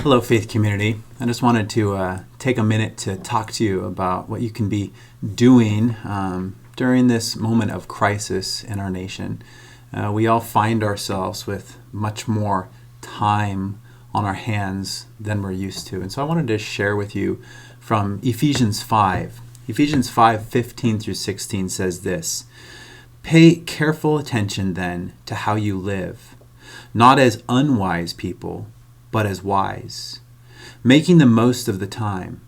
Hello, Faith Community. I just wanted to take a minute to talk to you about what you can be doing during this moment of crisis in our nation. We all find ourselves with much more time on our hands than we're used to. And so I wanted to share with you from Ephesians 5. Ephesians 5:15 through 16 says this: "Pay careful attention then to how you live, not as unwise people, but as wise, making the most of the time,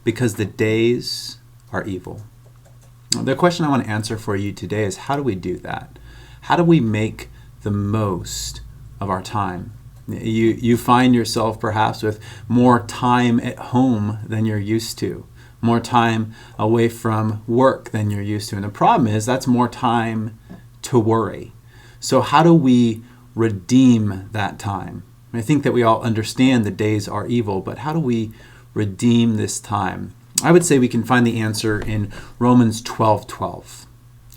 because the days are evil." The question I want to answer for you today is, how do we do that? How do we make the most of our time? You find yourself perhaps with more time at home than you're used to, more time away from work than you're used to. And the problem is that's more time to worry. So how do we redeem that time? I think that we all understand the days are evil, but how do we redeem this time? I would say we can find the answer in Romans 12:12.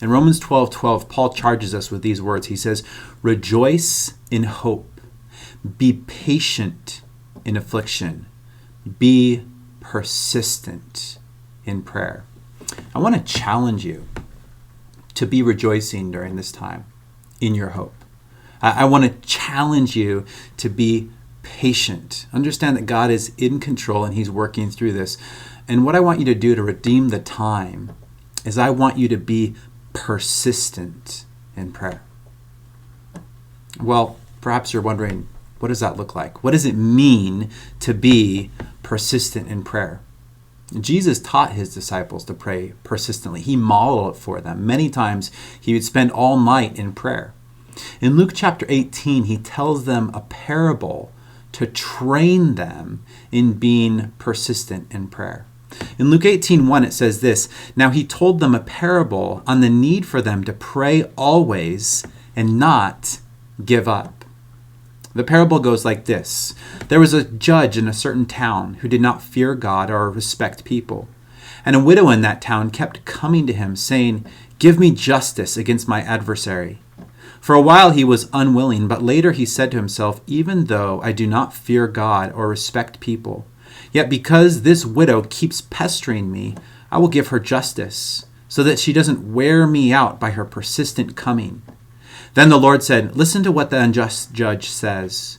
In Romans 12:12, Paul charges us with these words. He says, "Rejoice in hope, be patient in affliction, be persistent in prayer." I want to challenge you to be rejoicing during this time in your hope. I want to challenge you to be patient. Understand that God is in control and He's working through this. And what I want you to do to redeem the time is I want you to be persistent in prayer. Well, perhaps you're wondering, what does that look like? What does it mean to be persistent in prayer? Jesus taught His disciples to pray persistently. He modeled it for them. Many times He would spend all night in prayer. In Luke chapter 18, He tells them a parable to train them in being persistent in prayer. In Luke 18:1, it says this: "Now He told them a parable on the need for them to pray always and not give up. The parable goes like this: There was a judge in a certain town who did not fear God or respect people. And a widow in that town kept coming to him, saying, 'Give me justice against my adversary.' For a while he was unwilling, but later he said to himself, 'Even though I do not fear God or respect people, yet because this widow keeps pestering me, I will give her justice, so that she doesn't wear me out by her persistent coming.' Then the Lord said, 'Listen to what the unjust judge says.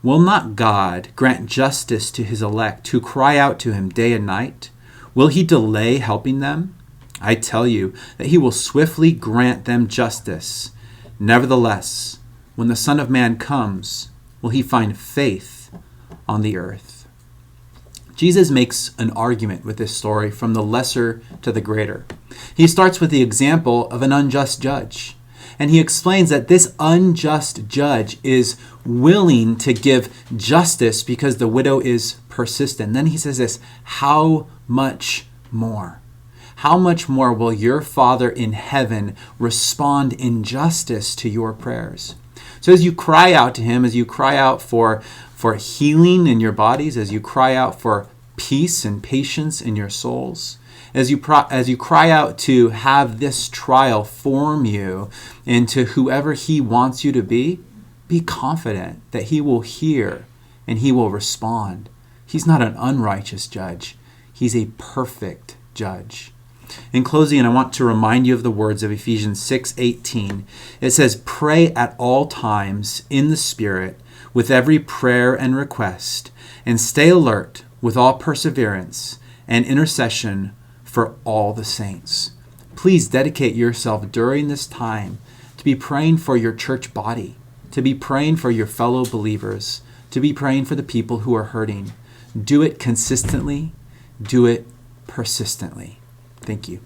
Will not God grant justice to His elect who cry out to Him day and night? Will He delay helping them? I tell you that He will swiftly grant them justice. Nevertheless, when the Son of Man comes, will He find faith on the earth?'" Jesus makes an argument with this story from the lesser to the greater. He starts with the example of an unjust judge. And He explains that this unjust judge is willing to give justice because the widow is persistent. Then He says this: "How much more? How much more will your Father in heaven respond in justice to your prayers?" So as you cry out to Him, as you cry out for healing in your bodies, as you cry out for peace and patience in your souls, as you cry out to have this trial form you into whoever He wants you to be confident that He will hear and He will respond. He's not an unrighteous judge. He's a perfect judge. In closing, I want to remind you of the words of Ephesians 6:18. It says, "Pray at all times in the Spirit with every prayer and request, and stay alert with all perseverance and intercession for all the saints." Please dedicate yourself during this time to be praying for your church body, to be praying for your fellow believers, to be praying for the people who are hurting. Do it consistently. Do it persistently. Thank you.